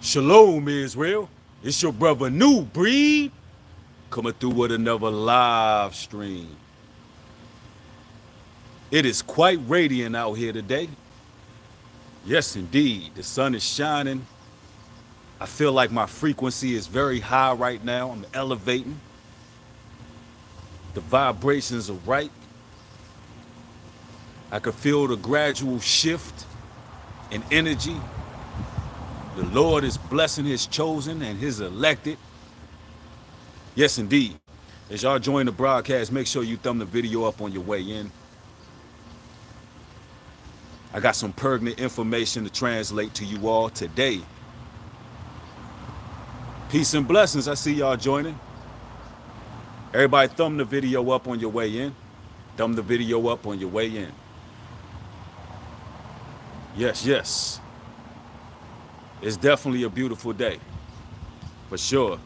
Shalom, Israel. It's your brother New Breed coming through with another live stream. It is quite radiant out here today. Yes, indeed. The sun is shining. I feel like my frequency is very high right now. I'm elevating. The vibrations are right. I can feel the gradual shift in energy. The Lord is blessing his chosen and his elected. Yes, indeed. As y'all join the broadcast, make sure you thumb the video up on your way in. I got some pertinent information to translate to you all today. Peace and blessings. I see y'all joining. Everybody thumb the video up on your way in. Thumb the video up on your way in. Yes, yes. It's definitely a beautiful day. For sure.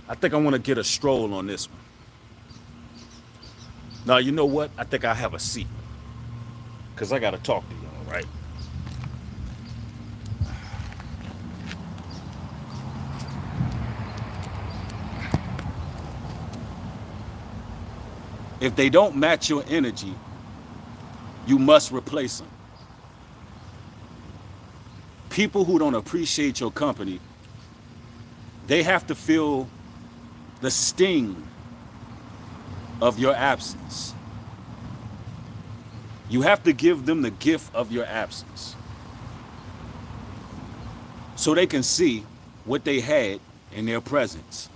I think I want to get a stroll on this one. Now, you know what? I think I have a seat. Because I got to talk to y'all, right? If they don't match your energy, you must replace them. People who don't appreciate your company, they have to feel the sting of your absence. You have to give them the gift of your absence so they can see what they had in their presence.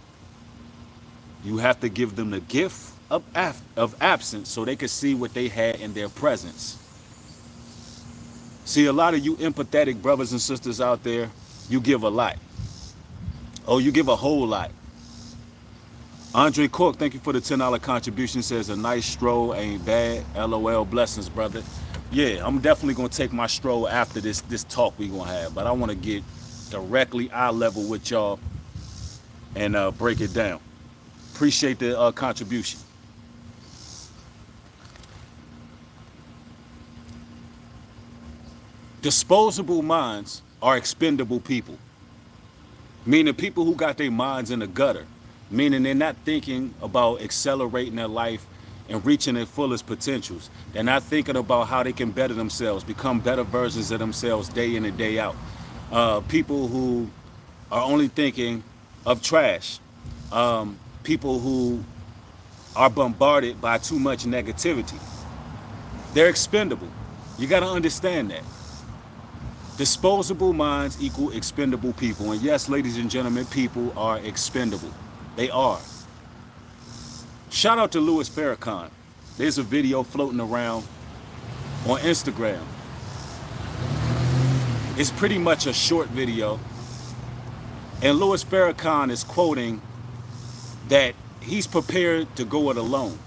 You have to give them the gift of absence so they can see what they had in their presence. See, a lot of you empathetic brothers and sisters out there, you give a lot. Oh, you give a whole lot. Andre Cork, thank you for the $10 contribution. Says a nice stroll ain't bad. LOL, blessings, brother. Yeah, I'm definitely gonna take my stroll after this talk we gonna have, but I want to get directly eye level with y'all and break it down. Appreciate the contribution. Disposable minds are expendable people, meaning people who got their minds in the gutter, meaning they're not thinking about accelerating their life and reaching their fullest potentials. They're not thinking about how they can better themselves, become better versions of themselves day in and day out. People who are only thinking of trash. People who are bombarded by too much negativity. They're expendable. You got to understand that. Disposable minds equal expendable people. And yes, ladies and gentlemen, people are expendable. They are. Shout out to Louis Farrakhan. There's a video floating around on Instagram. It's pretty much a short video. And Louis Farrakhan is quoting that he's prepared to go it alone.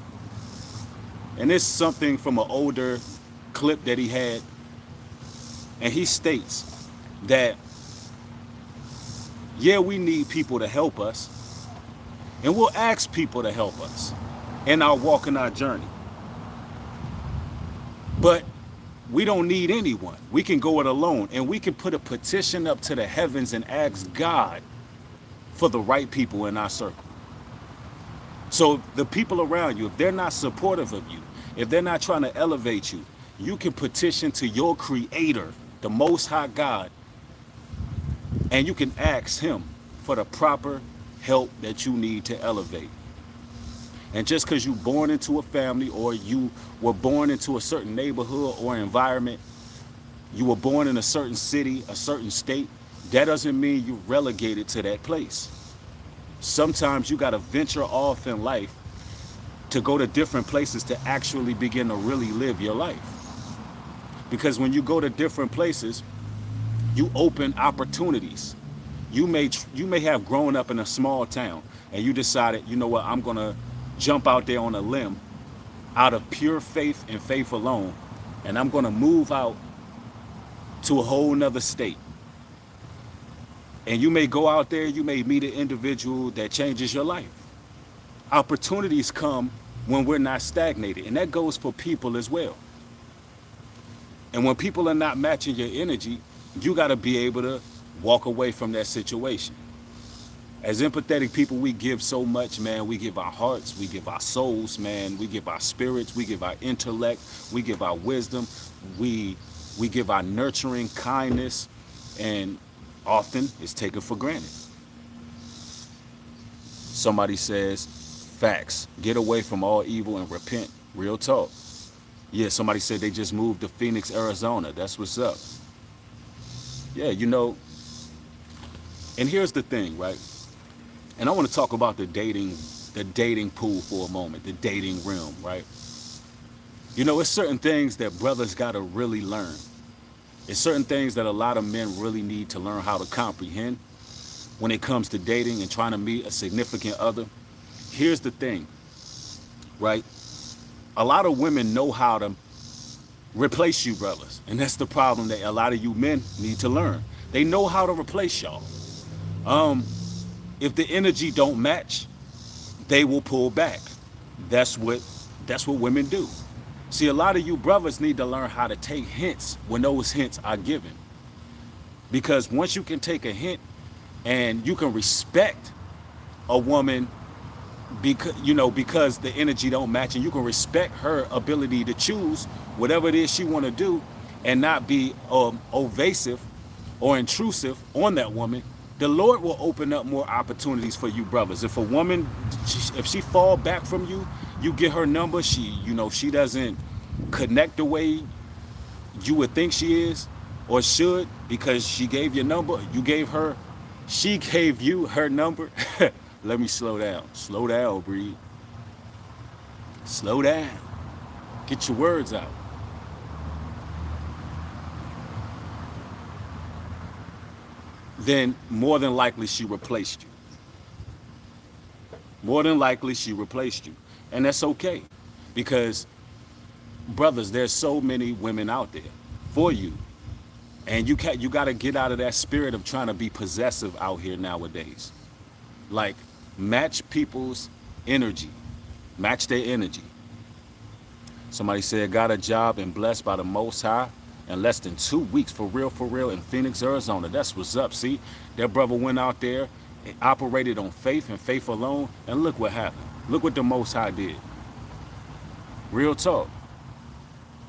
And it's something from an older clip that he had. And he states that, yeah, we need people to help us. And we'll ask people to help us in our walk and our journey. But we don't need anyone. We can go it alone. And we can put a petition up to the heavens and ask God for the right people in our circle. So the people around you, if they're not supportive of you, if they're not trying to elevate you, you can petition to your creator, the Most High God, and you can ask him for the proper help that you need to elevate. And just because you born into a family, or you were born into a certain neighborhood or environment, you were born in a certain city, a certain state, that doesn't mean you're relegated to that place. Sometimes you got to venture off in life to go to different places to actually begin to really live your life. Because when you go to different places, you open opportunities. You may have grown up in a small town and you decided, you know what, I'm gonna jump out there on a limb out of pure faith and faith alone, and I'm gonna move out to a whole nother state. And you may go out there, you may meet an individual that changes your life. Opportunities come when we're not stagnated, and that goes for people as well. And when people are not matching your energy, you got to be able to walk away from that situation. As empathetic people, we give so much, man. We give our hearts, we give our souls, man. We give our spirits, we give our intellect, we give our wisdom, we give our nurturing kindness, and often it's taken for granted. Somebody says, facts, get away from all evil and repent. Real talk. Yeah, somebody said they just moved to Phoenix, Arizona. That's what's up. Yeah, you know, and here's the thing, right? And I want to talk about the dating pool for a moment, the dating realm, right? You know, it's certain things that brothers got to really learn. It's certain things that a lot of men really need to learn how to comprehend when it comes to dating and trying to meet a significant other. Here's the thing, right? A lot of women know how to replace you, brothers. And that's the problem that a lot of you men need to learn. They know how to replace y'all. If the energy don't match, they will pull back. That's what women do. See, a lot of you brothers need to learn how to take hints when those hints are given. Because once you can take a hint and you can respect a woman because the energy don't match, and you can respect her ability to choose whatever it is she want to do and not be evasive or intrusive on that woman, the Lord will open up more opportunities for you brothers. If a woman, if she fall back from you, you get her number, she doesn't connect the way you would think she is or should, because she gave you she gave you her number. Let me slow down. Slow down, breathe. Slow down. Get your words out. Then more than likely she replaced you. More than likely she replaced you. And that's okay. Because, brothers, there's so many women out there for you. And you got to get out of that spirit of trying to be possessive out here nowadays. Like, match people's energy. Match their energy. Somebody said, got a job and blessed by the Most High in less than 2 weeks, for real, in Phoenix, Arizona. That's what's up. See, that brother went out there and operated on faith and faith alone, and look what happened. Look what the Most High did. Real talk.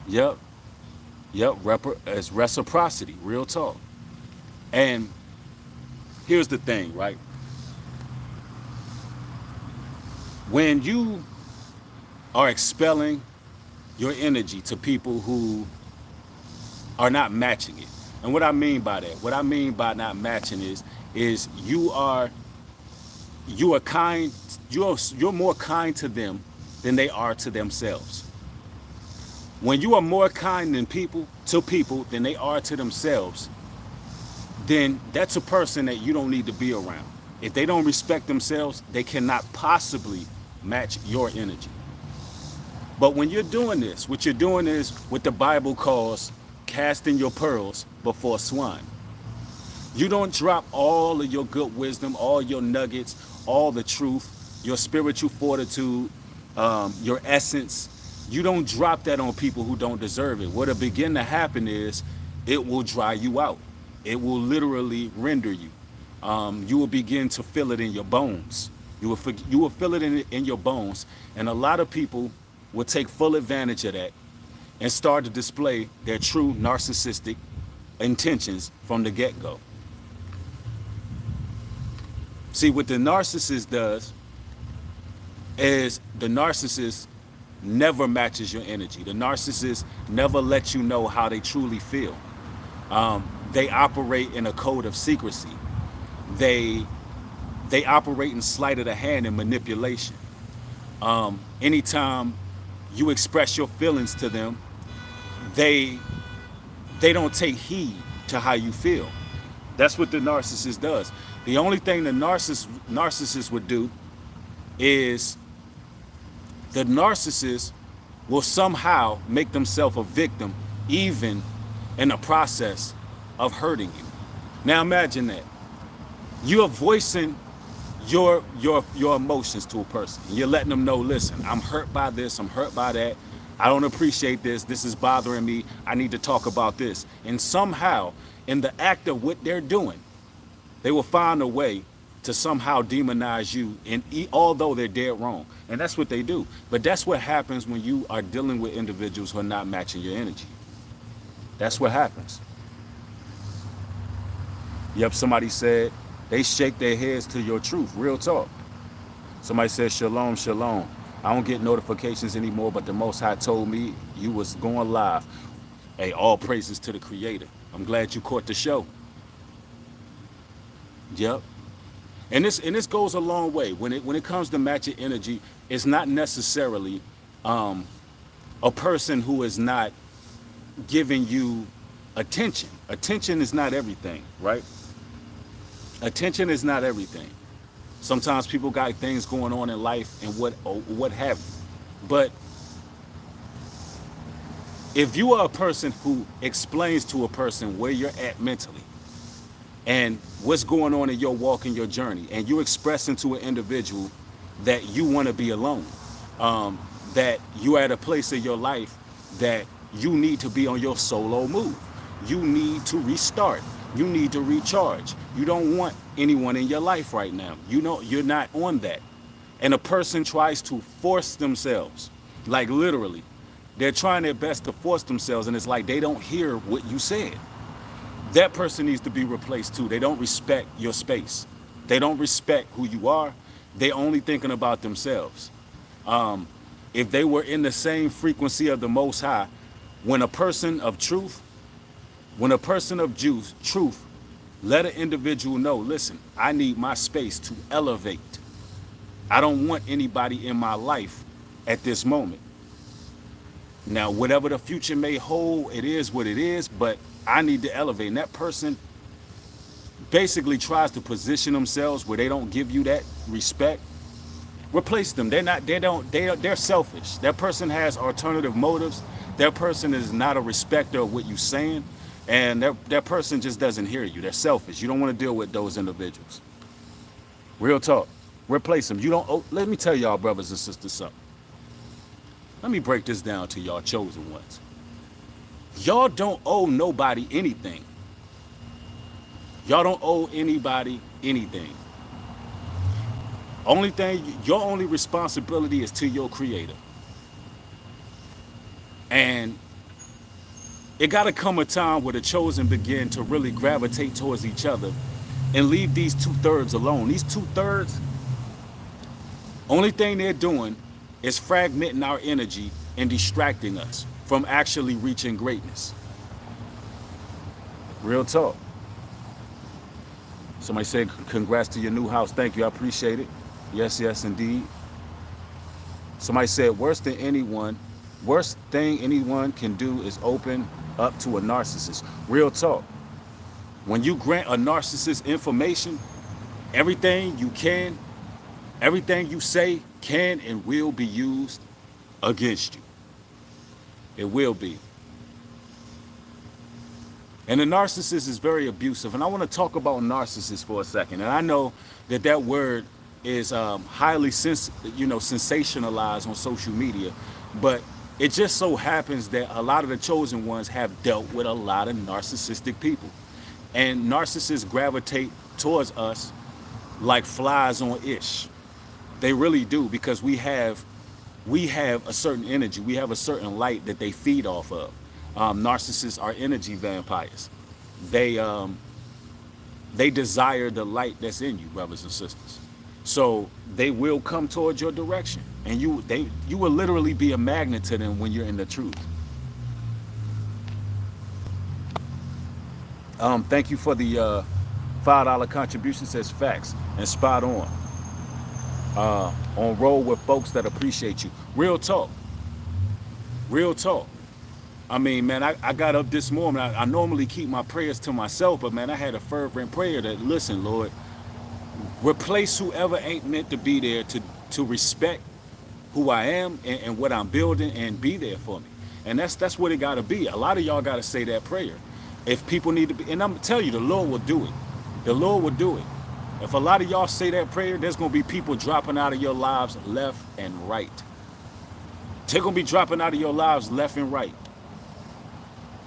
Yep. It's reciprocity. Real talk. And here's the thing, right? When you are expelling your energy to people who are not matching it. And what I mean by that, what I mean by not matching is you're more kind to them than they are to themselves. When you are more kind to people than they are to themselves, then that's a person that you don't need to be around. If they don't respect themselves, they cannot possibly match your energy. But when you're doing this, what you're doing is what the Bible calls casting your pearls before swine. You don't drop all of your good wisdom, all your nuggets, all the truth, your spiritual fortitude, your essence. You don't drop that on people who don't deserve it. What'll begin to happen is it will dry you out. It will literally render you. You will begin to feel it in your bones. You will feel it in your bones. And a lot of people will take full advantage of that and start to display their true narcissistic intentions from the get-go. See, what the narcissist does is the narcissist never matches your energy. The narcissist never lets you know how they truly feel. They operate in a code of secrecy. They operate in sleight of the hand and manipulation. Anytime you express your feelings to them, they don't take heed to how you feel. That's what the narcissist does. The only thing the narcissist would do is the narcissist will somehow make themselves a victim, even in the process of hurting you. Now imagine that. You are voicing your emotions to a person. You're letting them know, listen, I'm hurt by this, I'm hurt by that. I don't appreciate this. This is bothering me. I need to talk about this. And somehow, in the act of what they're doing, they will find a way to somehow demonize you, and although they're dead wrong. And that's what they do. But that's what happens when you are dealing with individuals who are not matching your energy. That's what happens. Yep, somebody said they shake their heads to your truth. Real talk. Somebody said, shalom, shalom. I don't get notifications anymore, but the Most High told me you was going live. Hey, all praises to the Creator. I'm glad you caught the show. Yep. And this goes a long way. When it comes to matching energy, it's not necessarily a person who is not giving you attention. Attention is not everything, right? Attention is not everything. Sometimes people got things going on in life and what have you. But if you are a person who explains to a person where you're at mentally and what's going on in your walk and your journey, and you expressing to an individual that you want to be alone, that you're at a place in your life that you need to be on your solo move. You need to restart. You need to recharge. You don't want anyone in your life right now. You know you're not on that. And a person tries to force themselves, like literally, they're trying their best to force themselves, and it's like they don't hear what you said. That person needs to be replaced too. They don't respect your space. They don't respect who you are. They only thinking about themselves. If they were in the same frequency of the Most High, when a person of truth, truth, let an individual know, listen, I need my space to elevate. I don't want anybody in my life at this moment. Now, whatever the future may hold, it is what it is, but I need to elevate. And that person basically tries to position themselves where they don't give you that respect. Replace them. They're selfish. That person has alternative motives. That person is not a respecter of what you're saying. And that person just doesn't hear you. They're selfish. You don't want to deal with those individuals. Real talk. Replace them. Let me tell y'all, brothers and sisters, something. Let me break this down to y'all chosen ones. Y'all don't owe nobody anything. Y'all don't owe anybody anything. Your only responsibility is to your Creator. And it got to come a time where the chosen begin to really gravitate towards each other and leave these 2/3 alone. These 2/3, only thing they're doing is fragmenting our energy and distracting us from actually reaching greatness. Real talk. Somebody said, congrats to your new house. Thank you. I appreciate it. Yes, yes, indeed. Somebody said, worst thing anyone can do is open up to a narcissist. Real talk. When you grant a narcissist information, everything you say can and will be used against you. It will be. And the narcissist is very abusive. And I want to talk about narcissists for a second. And I know that word is highly sensationalized on social media, but it just so happens that a lot of the chosen ones have dealt with a lot of narcissistic people. And narcissists gravitate towards us like flies on ish. They really do, because we have a certain energy. We have a certain light that they feed off of. Narcissists are energy vampires. They desire the light that's in you, brothers and sisters. So they will come towards your direction, and you will literally be a magnet to them when you're in the truth. Thank you for the $5 contribution. Says facts and spot on. On roll with folks that appreciate you. Real talk. Real talk. I mean, man, I got up this morning. I normally keep my prayers to myself, but man, I had a fervent prayer that, listen, Lord, replace whoever ain't meant to be there to respect who I am and what I'm building, and be there for me. And that's what it got to be. A lot of y'all got to say that prayer. If people need to be, and I'm gonna tell you, the Lord will do it. The Lord will do it. If a lot of y'all say that prayer, there's gonna be people dropping out of your lives left and right They're going to be dropping out of your lives left and right.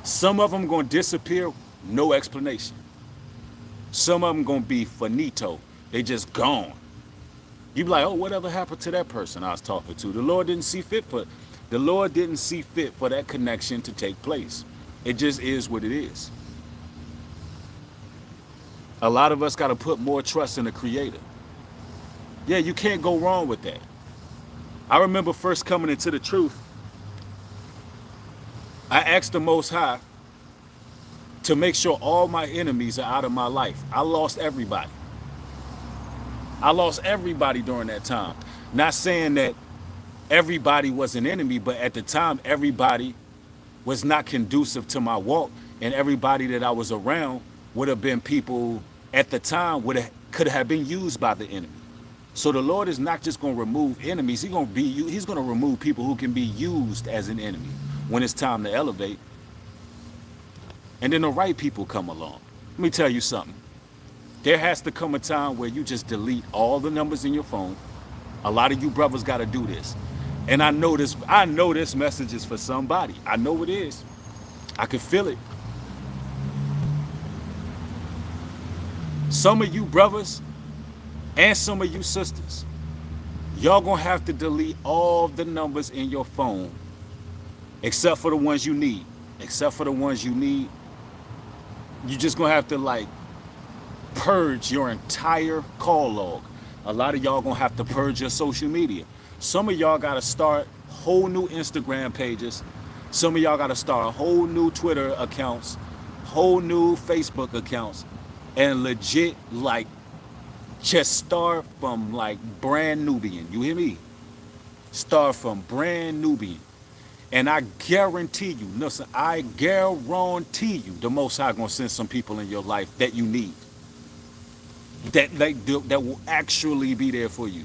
Some of them going to disappear, no explanation. Some of them going to be finito. They just gone. You be like, oh, whatever happened to that person I was talking to? The Lord didn't see fit for that connection to take place. It just is what it is. A lot of us got to put more trust in the Creator. Yeah, you can't go wrong with that. I remember first coming into the truth, I asked the Most High to make sure all my enemies are out of my life. I lost everybody. I lost everybody during that time. Not saying that everybody was an enemy, but at the time, everybody was not conducive to my walk, and everybody that I was around would have been people at the time could have been used by the enemy. So the Lord is not just going to remove enemies. He's going to remove people who can be used as an enemy when it's time to elevate. And then the right people come along. Let me tell you something. There has to come a time where you just delete all the numbers in your phone. A lot of you brothers got to do this. And I know this message is for somebody. I know it is. I can feel it. Some of you brothers and some of you sisters, y'all gonna have to delete all the numbers in your phone except for the ones you need. Except for the ones you need. You just gonna have to like purge your entire call log. A lot of y'all gonna have to purge your social media. Some of y'all gotta start whole new Instagram pages. Some of y'all gotta start whole new Twitter accounts, whole new Facebook accounts, and legit like just start from like brand Nubian. You hear me? Start from brand Nubian. And I guarantee you, listen, I guarantee you the Most High gonna send some people in your life that you need. That will actually be there for you.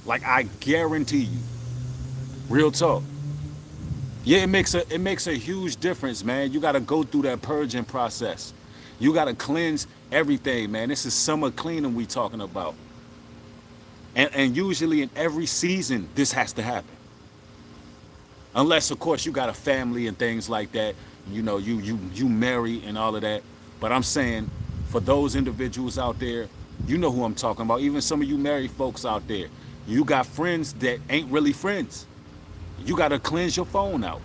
Like I guarantee you. Real talk. Yeah, it makes a huge difference, man. You gotta go through that purging process. You gotta cleanse everything, man. This is summer cleaning we talking about. And usually in every season, this has to happen. Unless, of course, you got a family and things like that. You know, you marry and all of that. But I'm saying, for those individuals out there, you know who I'm talking about. Even some of you married folks out there. You got friends that ain't really friends. You got to cleanse your phone out.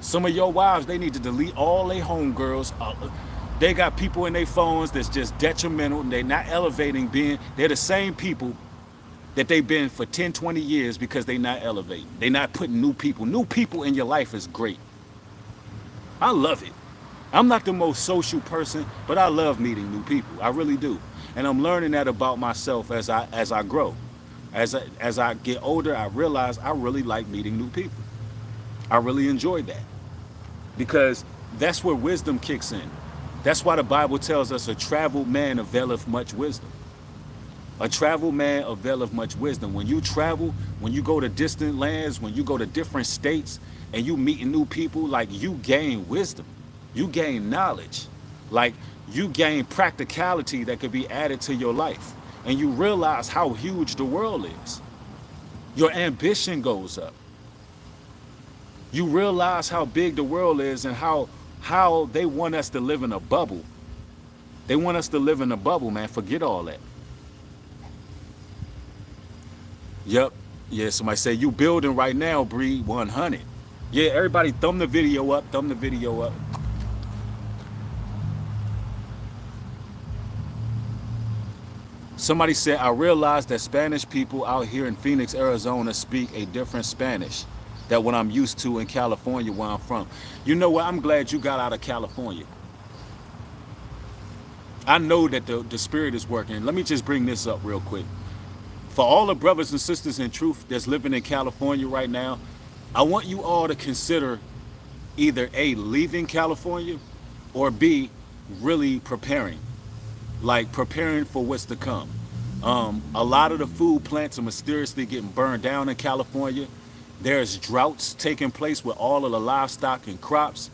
Some of your wives, they need to delete all their homegirls. They got people in their phones that's just detrimental. And they're not elevating being. They're the same people that they've been for 10, 20 years because they not elevating. They not putting new people. New people in your life is great. I love it. I'm not the most social person, but I love meeting new people. I really do. And I'm learning that about myself as I grow. As I get older, I realize I really like meeting new people. I really enjoy that. Because that's where wisdom kicks in. That's why the Bible tells us a traveled man availeth much wisdom. A traveled man availeth much wisdom. When you travel, when you go to distant lands, when you go to different states, and you meeting new people, like you gain wisdom. You gain knowledge. Like you gain practicality that could be added to your life. And you realize how huge the world is. Your ambition goes up. You realize how big the world is and how they want us to live in a bubble. They want us to live in a bubble, man. Forget all that. Yep. Yeah, somebody say, you building right now, Bree, 100. Yeah, everybody thumb the video up, thumb the video up. Somebody said, I realized that Spanish people out here in Phoenix, Arizona speak a different Spanish than what I'm used to in California where I'm from. You know what? I'm glad you got out of California. I know that the spirit is working. Let me just bring this up real quick. For all the brothers and sisters in truth that's living in California right now, I want you all to consider either A, leaving California, or B, really preparing. Like preparing for what's to come. A lot of the food plants are mysteriously getting burned down in California. There's droughts taking place with all of the livestock and crops.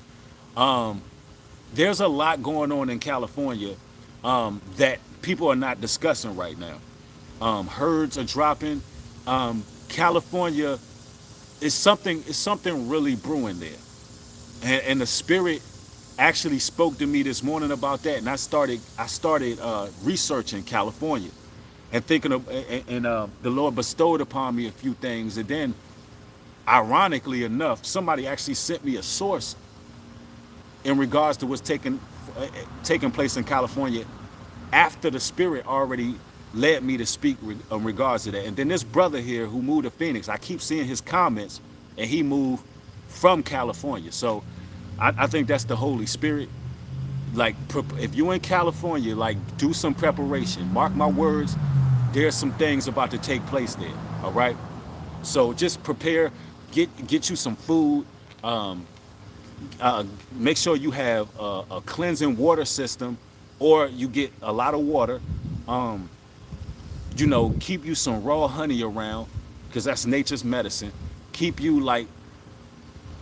There's a lot going on in California that people are not discussing right now. Herds are dropping. California it's something really brewing there. And the spirit actually spoke to me this morning about that, and I started researching California and thinking of, and the Lord bestowed upon me a few things, and then ironically enough, somebody actually sent me a source in regards to what's taking place in California after the spirit already led me to speak in regards to that. And then this brother here who moved to Phoenix, I keep seeing his comments, and he moved from California. So I think that's the Holy Spirit. Like, if you're in California, like, do some preparation. Mark my words, there's some things about to take place there. All right. So just prepare, get you some food. Make sure you have a cleansing water system, or you get a lot of water. Keep you some raw honey around, because that's nature's medicine. Keep you, like,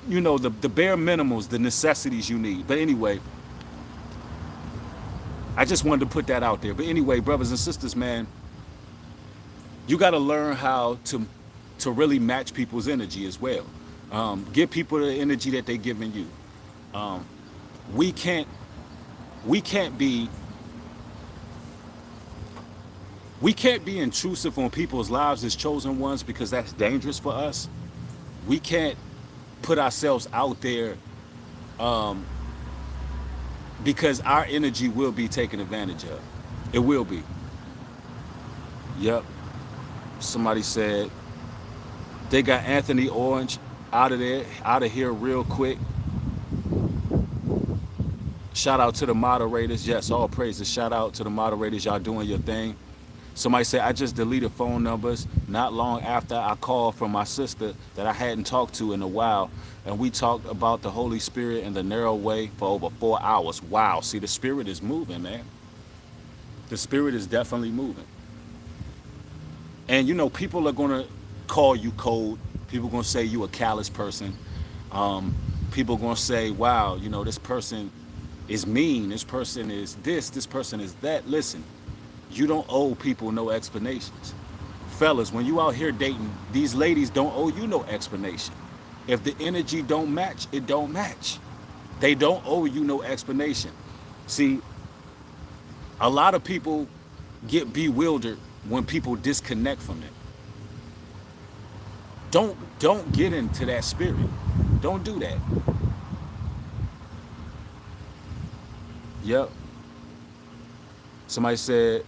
the bare minimums, the necessities you need. But anyway, I just wanted to put that out there. But anyway, brothers and sisters, man, you got to learn how to really match people's energy as well. Give people the energy that they're giving you. We can't be intrusive on people's lives as chosen ones, because that's dangerous for us. We can't put ourselves out there, because our energy will be taken advantage of. It will be. Yep. Somebody said they got Anthony Orange out of here real quick. Shout out to the moderators. Yes, all praises. Shout out to the moderators. Y'all doing your thing. Somebody said, I just deleted phone numbers not long after I called from my sister that I hadn't talked to in a while. And we talked about the Holy Spirit and the narrow way for over 4 hours. Wow. See, the Spirit is moving, man. The Spirit is definitely moving. And, people are going to call you cold. People are going to say you a callous person. People are going to say, wow, this person is mean. This person is this person is that. Listen, you don't owe people no explanations. Fellas, when you out here dating, these ladies don't owe you no explanation. If the energy don't match, it don't match. They don't owe you no explanation. See, a lot of people get bewildered when people disconnect from them. Don't get into that spirit. Don't do that. Yep. Somebody said,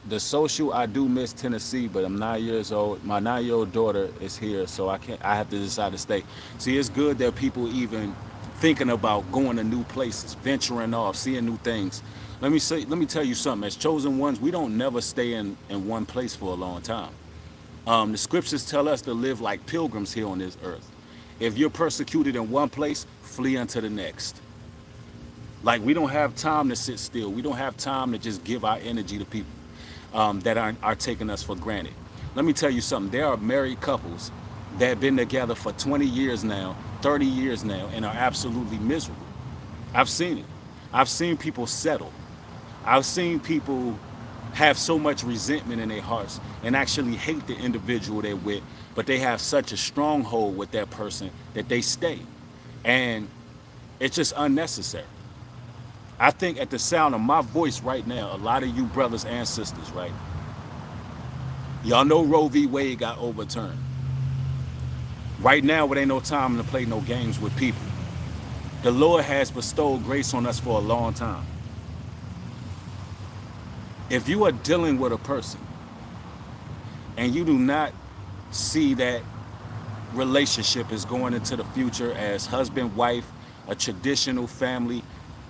the social, I do miss Tennessee, but I'm 9 years old. My 9-year-old daughter is here, so I have to decide to stay. See, it's good that people even thinking about going to new places, venturing off, seeing new things. Let me tell you something. As chosen ones, we don't never stay in one place for a long time. The scriptures tell us to live like pilgrims here on this earth. If you're persecuted in one place, flee unto the next. Like, we don't have time to sit still. We don't have time to just give our energy to people that are taking us for granted. Let me tell you something. There are married couples that have been together for 20 years now, 30 years now, and are absolutely miserable. I've seen it. I've seen people settle. I've seen people have so much resentment in their hearts and actually hate the individual they're with, but they have such a stronghold with that person that they stay. And it's just unnecessary. I think at the sound of my voice right now, a lot of you brothers and sisters, right? Y'all know Roe v. Wade got overturned. Right now, it ain't no time to play no games with people. The Lord has bestowed grace on us for a long time. If you are dealing with a person and you do not see that relationship is going into the future as husband, wife, a traditional family,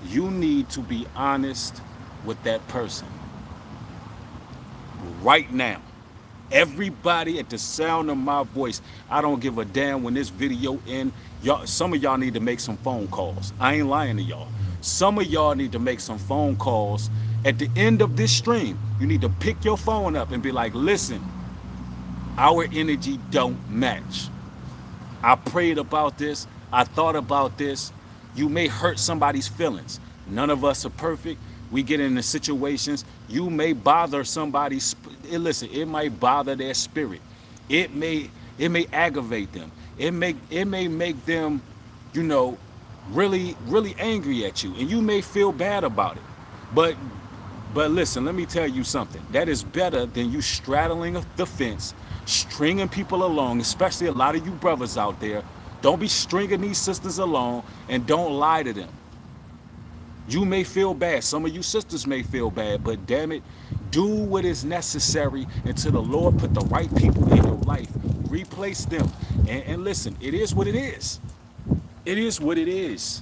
you need to be honest with that person right now. Everybody at the sound of my voice, I don't give a damn when this video ends. Some of y'all need to make some phone calls. I ain't lying to y'all. Some of y'all need to make some phone calls. At the end of this stream, you need to pick your phone up and be like, listen, our energy don't match. I prayed about this. I thought about this. You may hurt somebody's feelings. None of us are perfect. We get into situations. You may bother somebody's. Listen, it might bother their spirit. It may aggravate them. It may make them, you know, really, really angry at you, and you may feel bad about it. But but listen, let me tell you something. That is better than you straddling the fence, stringing people along, especially a lot of you brothers out there. Don't be stringing these sisters along, and don't lie to them. You may feel bad. Some of you sisters may feel bad, but damn it, do what is necessary until the Lord put the right people in your life. Replace them. And listen, it is what it is. It is what it is.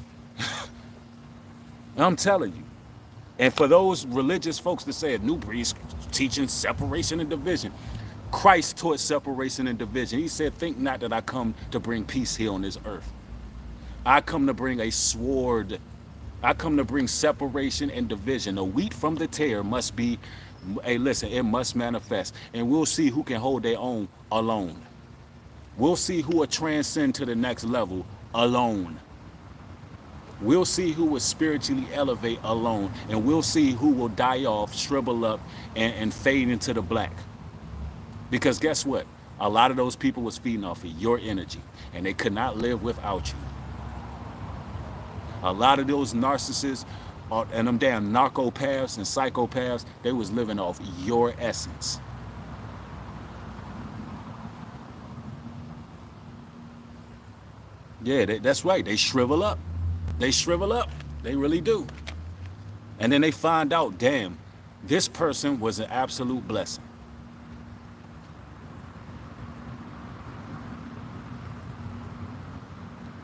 I'm telling you. And for those religious folks that say a new breed teaching separation and division, Christ taught separation and division. He said, think not that I come to bring peace here on this earth. I come to bring a sword. I come to bring separation and division. The wheat from the tare must be, hey, listen, it must manifest. And we'll see who can hold their own alone. We'll see who will transcend to the next level alone. We'll see who will spiritually elevate alone. And we'll see who will die off, shrivel up, and fade into the black. Because guess what? A lot of those people was feeding off of your energy. And they could not live without you. A lot of those narcissists and them damn narcopaths and psychopaths, they was living off your essence. Yeah, that's right. They shrivel up. They shrivel up. They really do. And then they find out, damn, this person was an absolute blessing.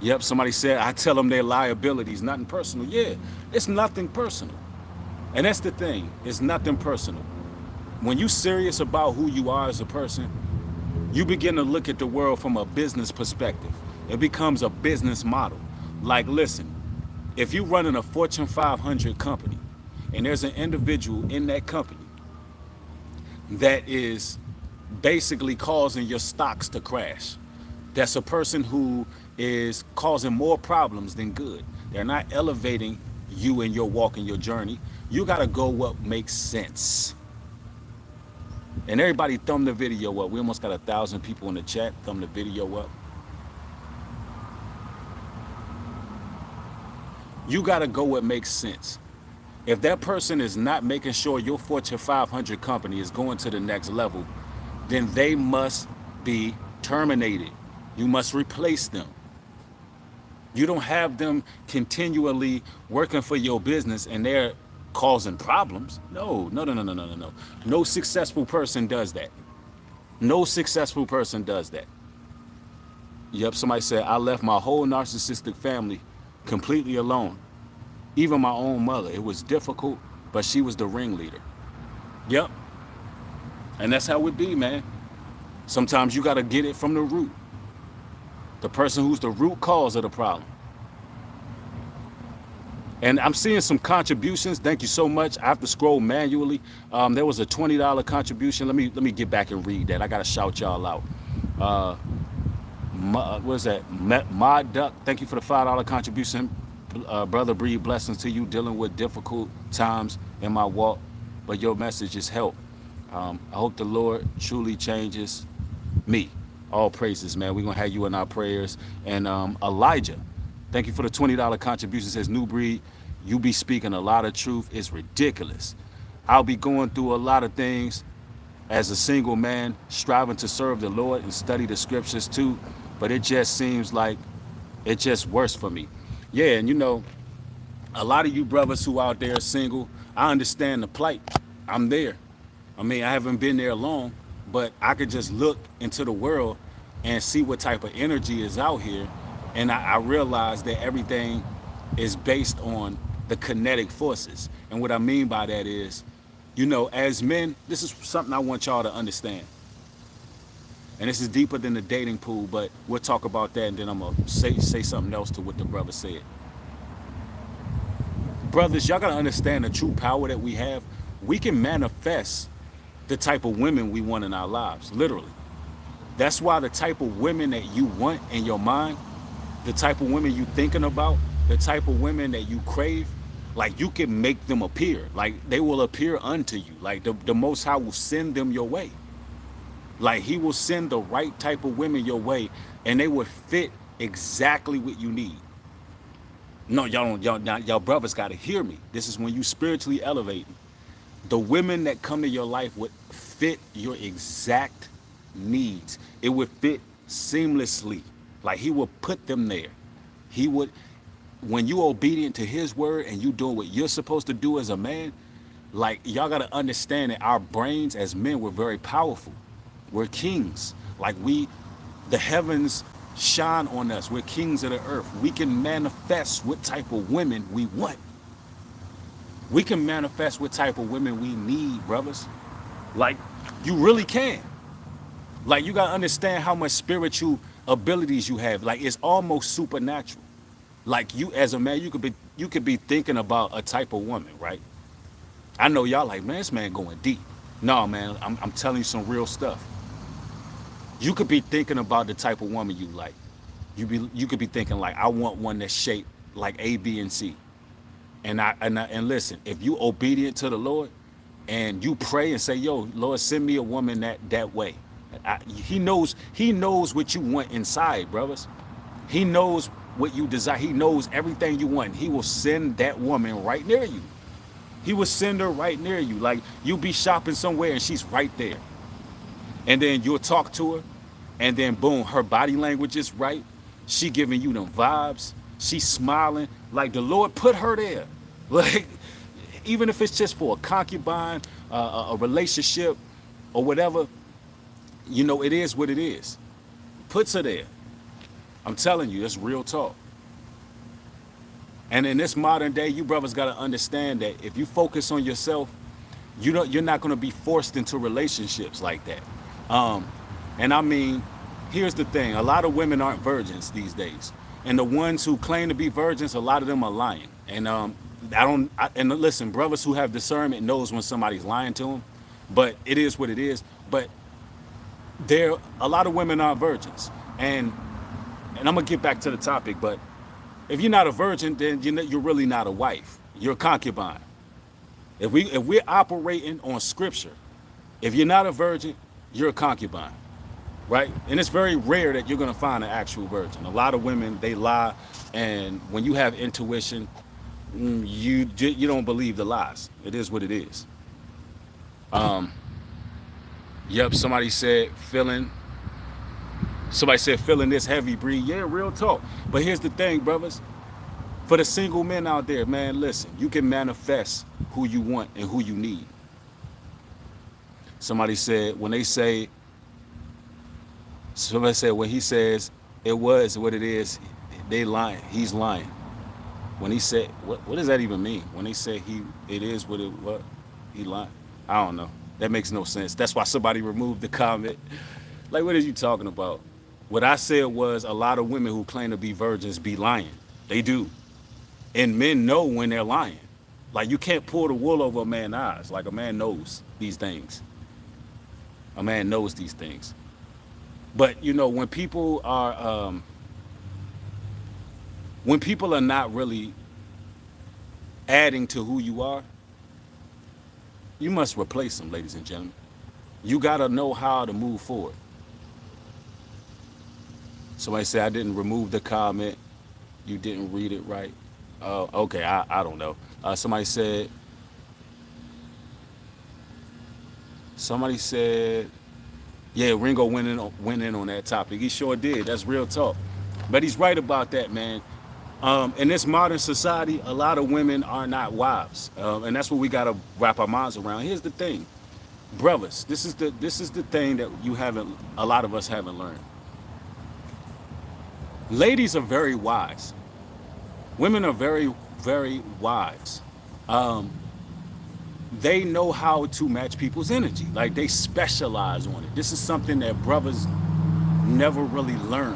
Yep, somebody said, I tell them their liabilities, nothing personal. Yeah, it's nothing personal. And that's the thing, it's nothing personal. When you're serious about who you are as a person, you begin to look at the world from a business perspective. It becomes a business model. Like, listen, if you're running a Fortune 500 company and there's an individual in that company that is basically causing your stocks to crash, that's a person who is causing more problems than good. They're not elevating you in your walk and your journey. You got to go what makes sense. And everybody thumb the video up. We almost got 1,000 people in the chat. Thumb the video up. You got to go what makes sense. If that person is not making sure your Fortune 500 company is going to the next level, then they must be terminated. You must replace them. You don't have them continually working for your business and they're causing problems. No. No successful person does that. No successful person does that. Yep, somebody said, I left my whole narcissistic family completely alone. Even my own mother. It was difficult, but she was the ringleader. Yep. And that's how it be, man. Sometimes you got to get it from the root. The person who's the root cause of the problem. And I'm seeing some contributions. Thank you so much. I have to scroll manually. There was a $20 contribution. Let me get back and read that. I gotta shout y'all out. What is that? Mod Duck. Thank you for the $5 contribution. Brother, breathe blessings to you. Dealing with difficult times in my walk, but your message is help. I hope the Lord truly changes me. All praises, man. We're going to have you in our prayers. And Elijah, thank you for the $20 contribution. Says, New Breed, you be speaking a lot of truth. It's ridiculous. I'll be going through a lot of things as a single man, striving to serve the Lord and study the scriptures too. But it just seems like it's just worse for me. Yeah, and you know, a lot of you brothers who out there single, I understand the plight. I'm there. I mean, I haven't been there long, but I could just look into the world and see what type of energy is out here. And I realize that everything is based on the kinetic forces. And what I mean by that is, you know, as men, this is something I want y'all to understand. And this is deeper than the dating pool, but we'll talk about that, and then I'm going to say something else to what the brother said. Brothers, y'all got to understand the true power that we have. We can manifest the type of women we want in our lives, literally. That's why the type of women that you want in your mind, the type of women you thinking about, the type of women that you crave, like you can make them appear. Like they will appear unto you. Like the Most High will send them your way. Like he will send the right type of women your way, and they would fit exactly what you need. No, y'all don't, y'all brothers got to hear me. This is when you spiritually elevate. The women that come to your life would fit your exact needs. It would fit seamlessly. Like he would put them there. He would, when you obedient to his word and you doing what you're supposed to do as a man, like y'all gotta understand that our brains as men were very powerful. We're kings. Like the heavens shine on us. We're kings of the earth. We can manifest what type of women we want. We can manifest what type of women we need, brothers. Like you really can. Like you gotta understand how much spiritual abilities you have. Like it's almost supernatural. Like you as a man, you could be thinking about a type of woman, right? I know y'all like, man, this man going deep. No, man, I'm telling you some real stuff. You could be thinking about the type of woman you like. You could be thinking like, I want one that's shaped like A, B, and C. And listen, if you obedient to the Lord and you pray and say, yo, Lord, send me a woman that way. He knows what you want inside, brothers. He knows what you desire. He knows everything you want. He will send that woman right near you. He will send her right near you. Like you'll be shopping somewhere and she's right there. And then you'll talk to her, and then boom, her body language is right. She giving you them vibes. She's smiling. Like the Lord put her there. Like even if it's just for a concubine, a relationship, or whatever, it is what it is. Puts her there. I'm telling you, it's real talk. And in this modern day, you brothers got to understand that if you focus on yourself, you're not going to be forced into relationships like that. And I mean, here's the thing: a lot of women aren't virgins these days, and the ones who claim to be virgins, a lot of them are lying. And and listen, brothers who have discernment knows when somebody's lying to them, but it is what it is. But a lot of women aren't virgins, and I'm gonna get back to the topic, but if you're not a virgin, then you're really not a wife. You're a concubine. If we're operating on scripture, if you're not a virgin, you're a concubine, right? And it's very rare that you're gonna find an actual virgin. A lot of women, they lie, and when you have intuition, you don't believe the lies. It is what it is. Yep. Somebody said feeling this heavy, breed. Yeah, real talk. But here's the thing, brothers. For the single men out there, man, listen, you can manifest who you want and who you need. Somebody said when he says it was what it is, they lying. He's lying. When he said, what does that even mean? When they say it is what he lying? I don't know. That makes no sense. That's why somebody removed the comment. Like, what are you talking about? What I said was a lot of women who claim to be virgins be lying. They do. And men know when they're lying. Like, you can't pull the wool over a man's eyes. Like, a man knows these things. A man knows these things. But, when people are not really adding to who you are, you must replace them, ladies and gentlemen. You got to know how to move forward. Somebody said, I didn't remove the comment. You didn't read it right. Okay, I don't know. Somebody said, yeah, Ringo went in on that topic. He sure did. That's real talk. But he's right about that, man. In this modern society, a lot of women are not wives. And that's what we got to wrap our minds around. Here's the thing. Brothers, this is the thing that a lot of us haven't learned. Ladies are very wise. Women are very, very wise. They know how to match people's energy. Like, they specialize on it. This is something that brothers never really learn.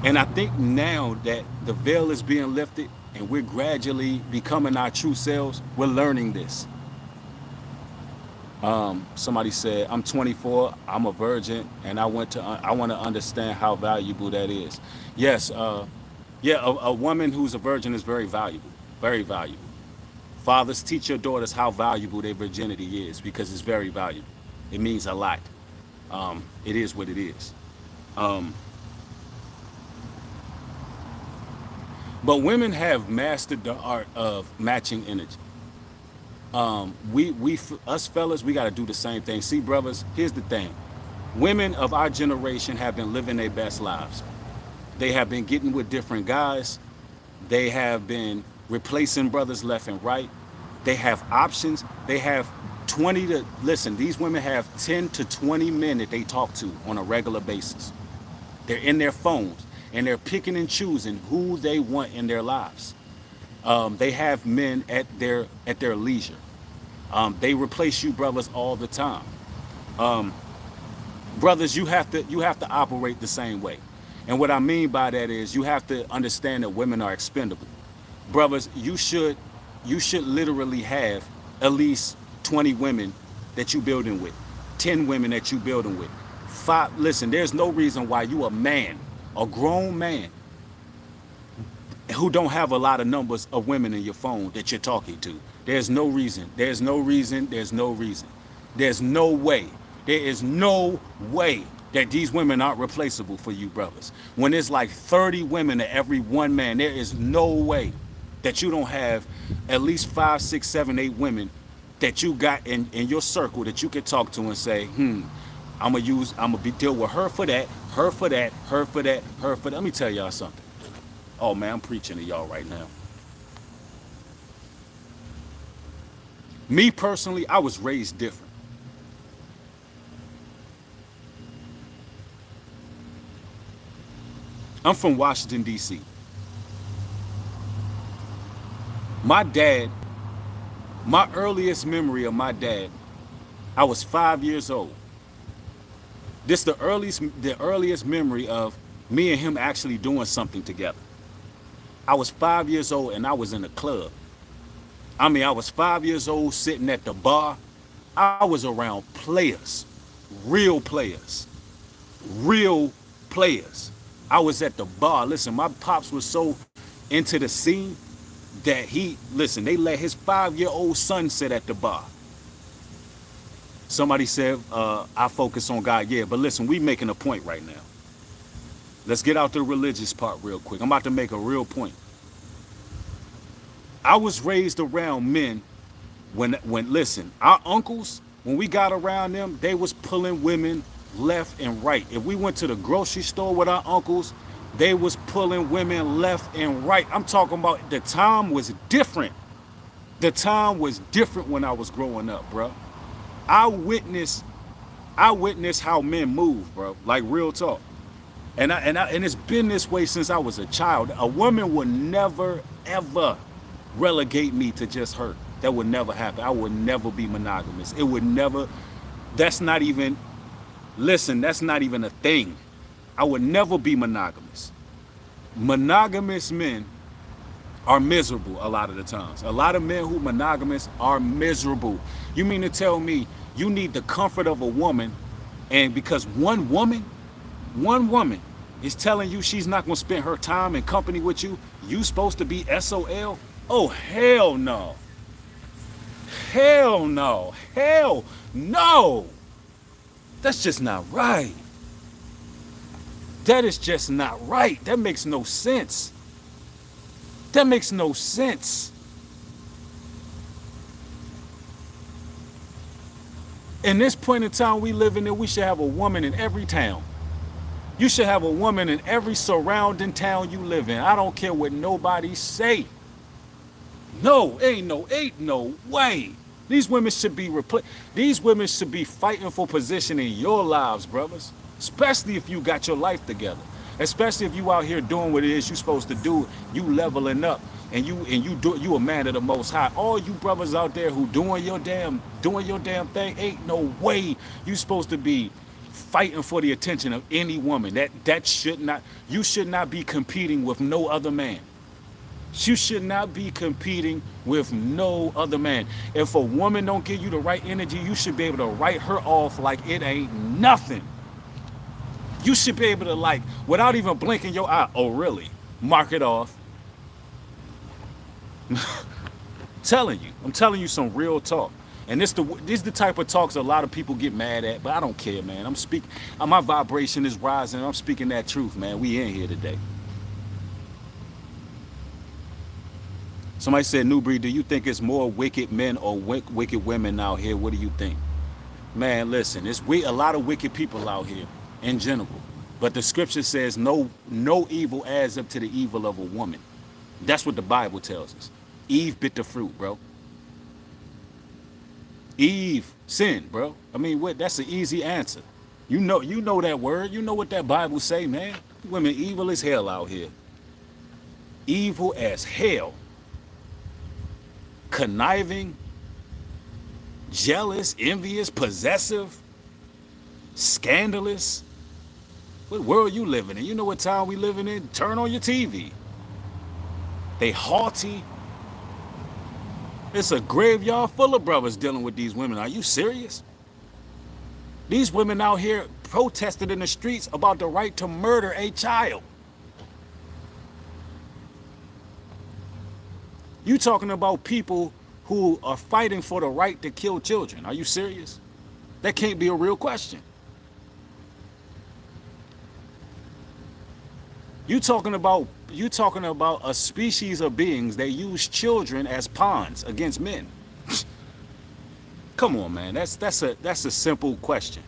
And I think now that the veil is being lifted and we're gradually becoming our true selves, we're learning this. Somebody said, I'm 24, I'm a virgin, and I want to understand how valuable that is. Yes, a woman who's a virgin is very valuable, very valuable. Fathers, teach your daughters how valuable their virginity is, because it's very valuable. It means a lot. It is what it is. Um, but women have mastered the art of matching energy. Us fellas, we got to do the same thing. See, brothers, here's the thing. Women of our generation have been living their best lives. They have been getting with different guys. They have been replacing brothers left and right. They have options. They have 20 to, listen, these women have 10 to 20 men that they talk to on a regular basis. They're in their phones and they're picking and choosing who they want in their lives. They have men at their leisure. They replace you brothers all the time. Brothers, you have to operate the same way. And what I mean by that is you have to understand that women are expendable. Brothers, you should literally have at least 20 women that you building with, 10 women that you building with. Listen, there's no reason why you a man, a grown man, who don't have a lot of numbers of women in your phone that you're talking to. There's no reason. There's no reason. There's no reason. There's no way. There is no way that these women aren't replaceable for you brothers. When there's like 30 women to every one man, there is no way that you don't have at least 5, 6, 7, 8 women that you got in your circle that you can talk to and say, I'm gonna deal with her for that, her for that, her for that, her for that. Let me tell y'all something. Oh man, I'm preaching to y'all right now. Me personally, I was raised different. I'm from Washington, D.C. My dad, my earliest memory of my dad, I was 5 years old. This the earliest memory of me and him actually doing something together. I was 5 years old and I was in a club. I mean, I was 5 years old sitting at the bar. I was around players, real players, real players. I was at the bar. Listen, my pops was so into the scene that they let his 5-year-old son sit at the bar. Somebody said, I focus on God. Yeah, but listen, we making a point right now. Let's get out the religious part real quick. I'm about to make a real point. I was raised around men when listen, our uncles, when we got around them, they was pulling women left and right. If we went to the grocery store with our uncles, they was pulling women left and right. I'm talking about the time was different. The time was different when I was growing up, bro. I witnessed how men move, bro. Like real talk. And it's been this way since I was a child. A woman would never ever relegate me to just her. That would never happen. I would never be monogamous. It would never. That's not even. Listen, that's not even a thing. I would never be monogamous. Monogamous men are miserable a lot of the times. A lot of men who monogamous are miserable. You mean to tell me you need the comfort of a woman, and because one woman is telling you she's not going to spend her time and company with you, you supposed to be SOL? Oh, hell no. Hell no. Hell no. That's just not right. That is just not right. That makes no sense. That makes no sense. In this point in time we live in, we should have a woman in every town. You should have a woman in every surrounding town you live in. I don't care what nobody say. No, ain't no way. These women should be These women should be fighting for position in your lives, brothers. Especially if you got your life together. Especially if you out here doing what it is you supposed to do. You leveling up, and you a man of the Most High. All you brothers out there who doing your damn thing, ain't no way you supposed to be fighting for the attention of any woman. You should not be competing with no other man. You should not be competing with no other man. If a woman don't give you the right energy, you should be able to write her off like it ain't nothing. You should be able to, like, without even blinking your eye, oh really? Mark it off. I'm telling you some real talk. And this the type of talks a lot of people get mad at, but I don't care, man. I'm speaking. My vibration is rising. I'm speaking that truth, man. We in here today. Somebody said, Newbury, do you think it's more wicked men or wicked women out here? What do you think? Man, listen, a lot of wicked people out here in general. But the scripture says no evil adds up to the evil of a woman. That's what the Bible tells us. Eve bit the fruit, bro. Eve sinned, bro. I mean, what? That's an easy answer. You know that word. You know what that Bible say, man. Women evil as hell out here. Evil as hell. Conniving, jealous, envious, possessive, scandalous. What world you living in? You know what time we living in? Turn on your TV. They haughty. It's a graveyard full of brothers dealing with these women. Are you serious? These women out here protested in the streets about the right to murder a child. You talking about people who are fighting for the right to kill children. Are you serious? That can't be a real question. You talking about a species of beings that use children as pawns against men. Come on, man. That's a simple question.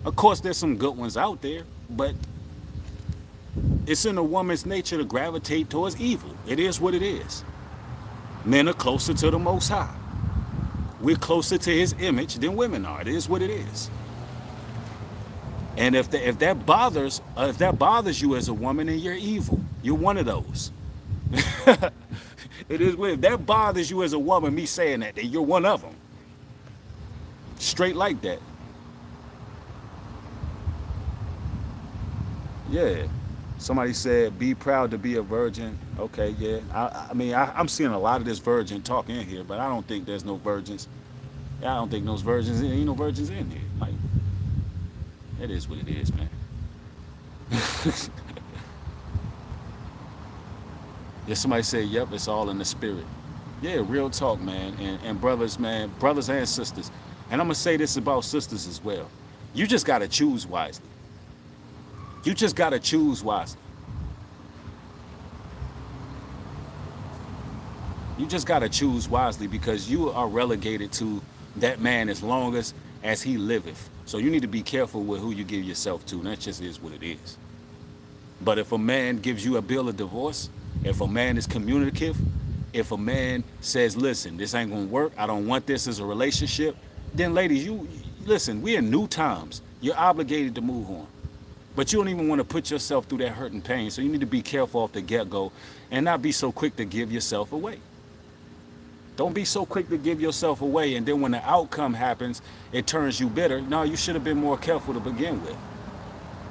Of course, there's some good ones out there, but it's in a woman's nature to gravitate towards evil. It is what it is. Men are closer to the Most High. We're closer to His image than women are. It is what it is. And if that bothers you as a woman, then you're evil. You're one of those. It is if that bothers you as a woman, me saying that, then you're one of them. Straight like that. Yeah. Somebody said, be proud to be a virgin. Okay, yeah. I mean, I'm seeing a lot of this virgin talk in here, but I don't think there's no virgins. I don't think those virgins, ain't no virgins in here. Like, it is what it is, man. Yeah, somebody said, yep, it's all in the spirit. Yeah, real talk, man. And brothers, man, brothers and sisters. And I'm going to say this about sisters as well. You just got to choose wisely. You just got to choose wisely. You just got to choose wisely because you are relegated to that man as long as he liveth. So you need to be careful with who you give yourself to. And that just is what it is. But if a man gives you a bill of divorce, if a man is communicative, if a man says, listen, this ain't going to work, I don't want this as a relationship, then ladies, you listen, we're in new times. You're obligated to move on. But you don't even want to put yourself through that hurt and pain. So you need to be careful off the get-go and not be so quick to give yourself away. Don't be so quick to give yourself away. And then when the outcome happens, it turns you bitter. No, you should have been more careful to begin with.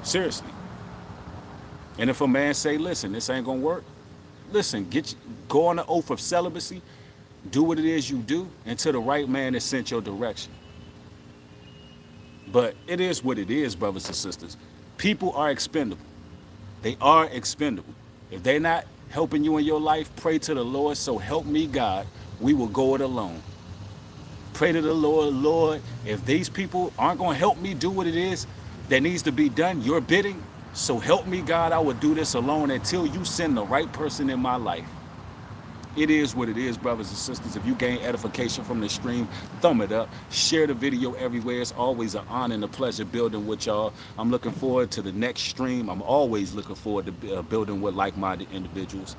Seriously. And if a man say, listen, this ain't going to work, listen, go on the oath of celibacy, do what it is you do until the right man is sent your direction. But it is what it is, brothers and sisters. People are expendable. They are expendable. If they're not helping you in your life, pray to the Lord, so help me God, we will go it alone. Pray to the Lord, Lord, if these people aren't going to help me do what it is that needs to be done, your bidding, so help me God, I will do this alone until you send the right person in my life. It is what it is, brothers and sisters. If you gain edification from the stream, thumb it up. Share the video everywhere. It's always an honor and a pleasure building with y'all. I'm looking forward to the next stream. I'm always looking forward to building with like-minded individuals.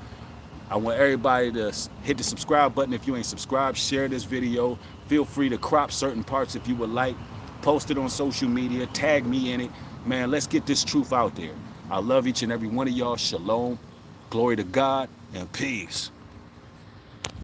I want everybody to hit the subscribe button if you ain't subscribed. Share this video. Feel free to crop certain parts if you would like. Post it on social media. Tag me in it. Man, let's get this truth out there. I love each and every one of y'all. Shalom. Glory to God and peace.